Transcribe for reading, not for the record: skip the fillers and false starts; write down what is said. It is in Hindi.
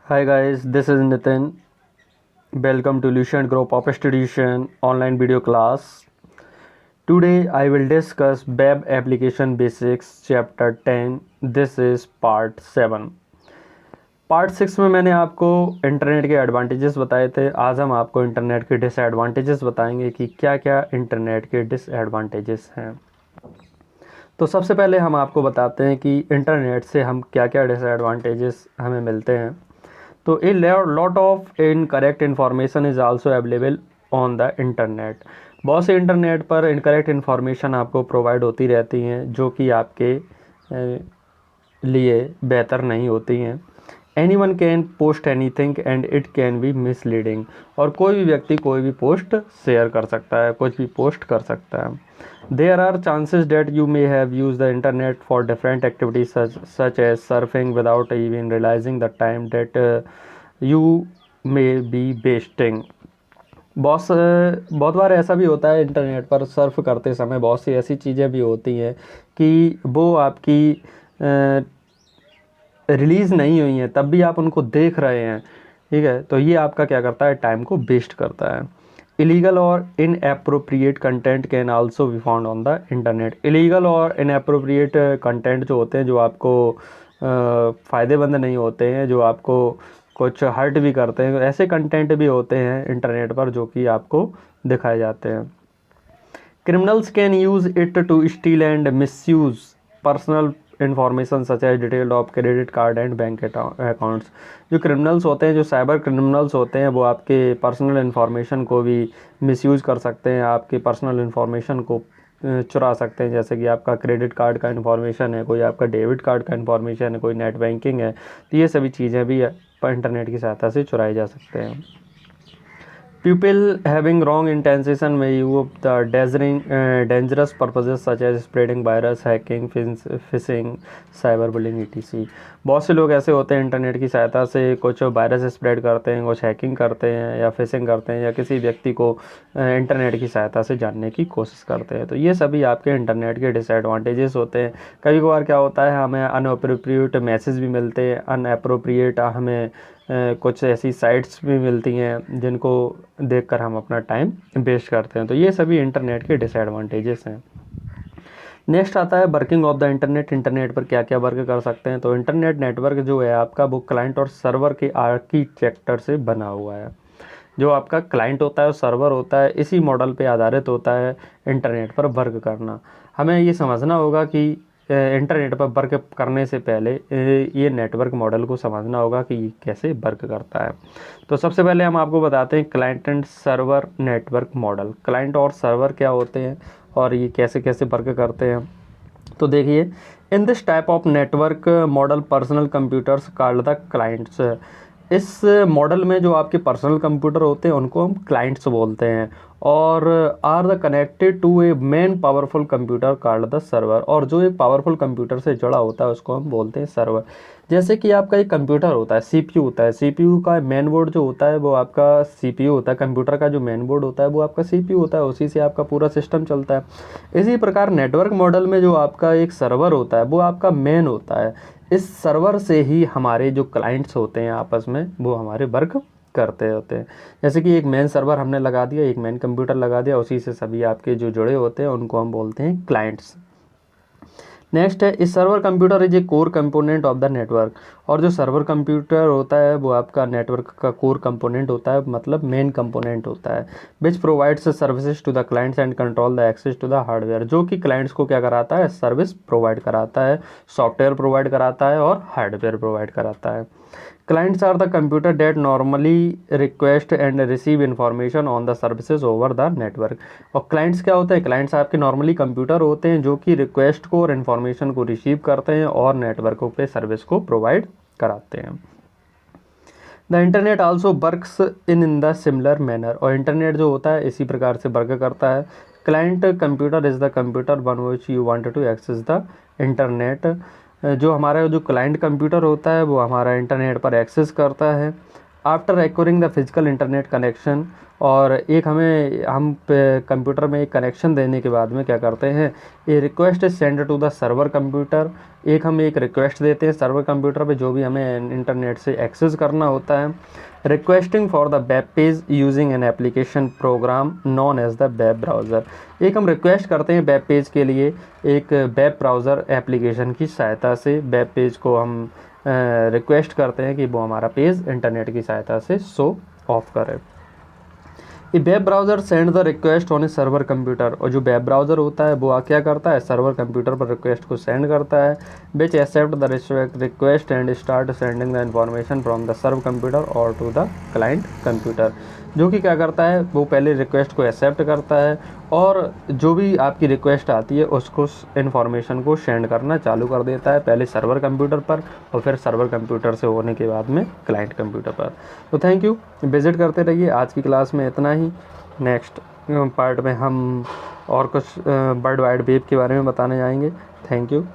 Hi guys, this is Nitin. Welcome to Lucent Group of Institution online video class. Today I will discuss web application basics chapter 10. This is part 7. Part 6 में मैंने आपको इंटरनेट के एडवांटेजेस बताए थे। आज हम आपको इंटरनेट के डिसएडवांटेजेस बताएंगे कि क्या क्या इंटरनेट के डिसएडवांटेजेस हैं। तो सबसे पहले हम आपको बताते हैं कि इंटरनेट से हम क्या क्या डिसएडवांटेजेस हमें मिलते हैं। तो a lot of incorrect information is also available on the internet. बहुत से इंटरनेट पर इनकरेक्ट इन्फॉर्मेशन आपको प्रोवाइड होती रहती हैं जो कि आपके लिए बेहतर नहीं होती हैं। Any one can post any thing and it can be misleading. और कोई भी व्यक्ति कोई भी पोस्ट शेयर कर सकता है, कुछ भी पोस्ट कर सकता है। There are chances that you may have used the internet for different activities such as surfing without even realizing the time that you may be wasting. बहुत बार ऐसा भी होता है इंटरनेट पर सर्फ करते समय बहुत सी ऐसी चीज़ें भी होती हैं कि वो आपकी रिलीज़ नहीं हुई हैं, तब भी आप उनको देख रहे हैं। ठीक है, तो ये आपका क्या करता है, टाइम को वेस्ट करता है। इलीगल और inappropriate content can also be found on the internet. Illegal और इनएप्रोप्रिएट कंटेंट जो होते हैं, जो आपको फ़ायदेमंद नहीं होते हैं, जो आपको कुछ हर्ट भी करते हैं, ऐसे कंटेंट भी होते हैं इंटरनेट पर जो कि आपको दिखाए जाते हैं। Criminals can use it to steal and misuse personal information such as detail of credit card and bank accounts. जो क्रिमिनल्स होते हैं, जो साइबर क्रिमिनल्स होते हैं, वो आपके पर्सनल इन्फॉर्मेशन को भी मिसयूज़ कर सकते हैं, आपके पर्सनल इन्फॉर्मेशन को चुरा सकते हैं। जैसे कि आपका क्रेडिट कार्ड का इन्फॉर्मेशन है, कोई आपका डेबिट कार्ड का इन्फॉर्मेशन है, कोई नेट बैंकिंग है, तो ये सभी चीज़ें भी इंटरनेट की सहायता से चुराई जा सकते हैं। People having wrong intention may use the dangerous purposes such as spreading virus, hacking, phishing, cyberbullying etc. बहुत से लोग ऐसे होते हैं इंटरनेट की सहायता से कुछ वायरस स्प्रेड करते हैं, कुछ हैकिंग करते हैं या फिशिंग करते हैं, या किसी व्यक्ति को इंटरनेट की सहायता से जानने की कोशिश करते हैं। तो ये सभी आपके इंटरनेट के डिसएडवांटेजेस होते हैं। कभी कभार क्या होता है, हमें अनअप्रोप्रिएट मैसेज भी मिलते हैं, अनअप्रोप्रिएट हमें कुछ ऐसी साइट्स भी मिलती हैं जिनको देखकर हम अपना टाइम वेस्ट करते हैं। तो ये सभी इंटरनेट के डिसएडवांटेजेस हैं। नेक्स्ट आता है working of the internet. Internet पर क्या क्या वर्क कर सकते हैं। तो इंटरनेट नेटवर्क जो है आपका, वो क्लाइंट और सर्वर के आर्किटेक्चर से बना हुआ है। जो आपका क्लाइंट होता है और सर्वर होता है, इसी मॉडल पे आधारित होता है इंटरनेट पर वर्क करना। हमें ये समझना होगा कि इंटरनेट पर वर्क करने से पहले ये नेटवर्क मॉडल को समझना होगा कि ये कैसे वर्क करता है। तो सबसे पहले हम आपको बताते हैं client and server network model. Client और सर्वर क्या होते हैं और ये कैसे कैसे वर्क करते हैं। तो देखिए, in this type of network model personal computers called the clients. इस मॉडल में जो आपके पर्सनल कंप्यूटर होते हैं उनको हम क्लाइंट्स बोलते हैं, और are the connected to a main powerful computer called the server. और जो एक पावरफुल कंप्यूटर से जुड़ा होता है उसको हम बोलते हैं सर्वर। जैसे कि आपका एक कंप्यूटर होता है, सीपीयू होता है, सीपीयू का मेन बोर्ड जो होता है वो आपका सीपीयू होता है। कंप्यूटर का जो मेन बोर्ड होता है वो आपका सीपीयू होता है, उसी से आपका पूरा सिस्टम चलता है। इसी प्रकार नेटवर्क मॉडल में जो आपका एक सर्वर होता है वो आपका मेन होता है। इस सर्वर से ही हमारे जो क्लाइंट्स होते हैं आपस में वो हमारे वर्क करते होते हैं। जैसे कि एक मेन सर्वर हमने लगा दिया, एक मेन कंप्यूटर लगा दिया, उसी से सभी आपके जो जुड़े होते हैं उनको हम बोलते हैं क्लाइंट्स। नेक्स्ट है, इस server computer is a core component of the network. और जो सर्वर कंप्यूटर होता है वो आपका नेटवर्क का कोर कंपोनेंट होता है, मतलब मेन कंपोनेंट होता है। Which provides services to the clients and control the access to the hardware. जो कि क्लाइंट्स को क्या कराता है, सर्विस प्रोवाइड कराता है, सॉफ्टवेयर प्रोवाइड कराता है और हार्डवेयर प्रोवाइड कराता है। Clients are the computer that normally request and receive information on the services over the network। और clients क्या होते हैं, clients आपके नॉर्मली कंप्यूटर होते हैं जो कि रिक्वेस्ट को और इन्फॉर्मेशन को रिसीव करते हैं और नेटवर्कों पे सर्विस को प्रोवाइड कराते हैं। The internet also works in the similar manner. और इंटरनेट जो होता है इसी प्रकार से वर्क करता है। Client computer is the computer one which you want to access the internet. जो हमारा जो क्लाइंट कंप्यूटर होता है वो हमारा इंटरनेट पर एक्सेस करता है, after acquiring the physical internet connection, और एक हम कंप्यूटर में एक कनेक्शन देने के बाद में क्या करते हैं, a request is send to the server computer, हम एक रिक्वेस्ट देते हैं सर्वर कंप्यूटर पे जो भी हमें इंटरनेट से एक्सेस करना होता है। Requesting for the web page using an application program known as the web browser, हम रिक्वेस्ट करते हैं वेब पेज के लिए एक वेब ब्राउज़र एप्लीकेशन की सहायता से वेब पेज को हम रिक्वेस्ट करते हैं कि वो हमारा पेज इंटरनेट की सहायता से शो ऑफ करे। ये web browser send the request on A server computer, और जो वेब ब्राउज़र होता है वो क्या करता है, सर्वर कंप्यूटर पर रिक्वेस्ट को सेंड करता है, which accept the request and start sending the information from the server computer और टू द क्लाइंट कंप्यूटर, जो कि क्या करता है, वो पहले रिक्वेस्ट को एक्सेप्ट करता है और जो भी आपकी रिक्वेस्ट आती है उसको इन्फॉर्मेशन को सेंड करना चालू कर देता है, पहले सर्वर कंप्यूटर पर और फिर सर्वर कंप्यूटर से होने के बाद में क्लाइंट कंप्यूटर पर। तो थैंक यू, विजिट करते रहिए। आज की क्लास में इतना ही। नेक्स्ट पार्ट में हम और कुछ वर्ल्ड वाइड वेब के बारे में बताने जाएंगे। Thank you.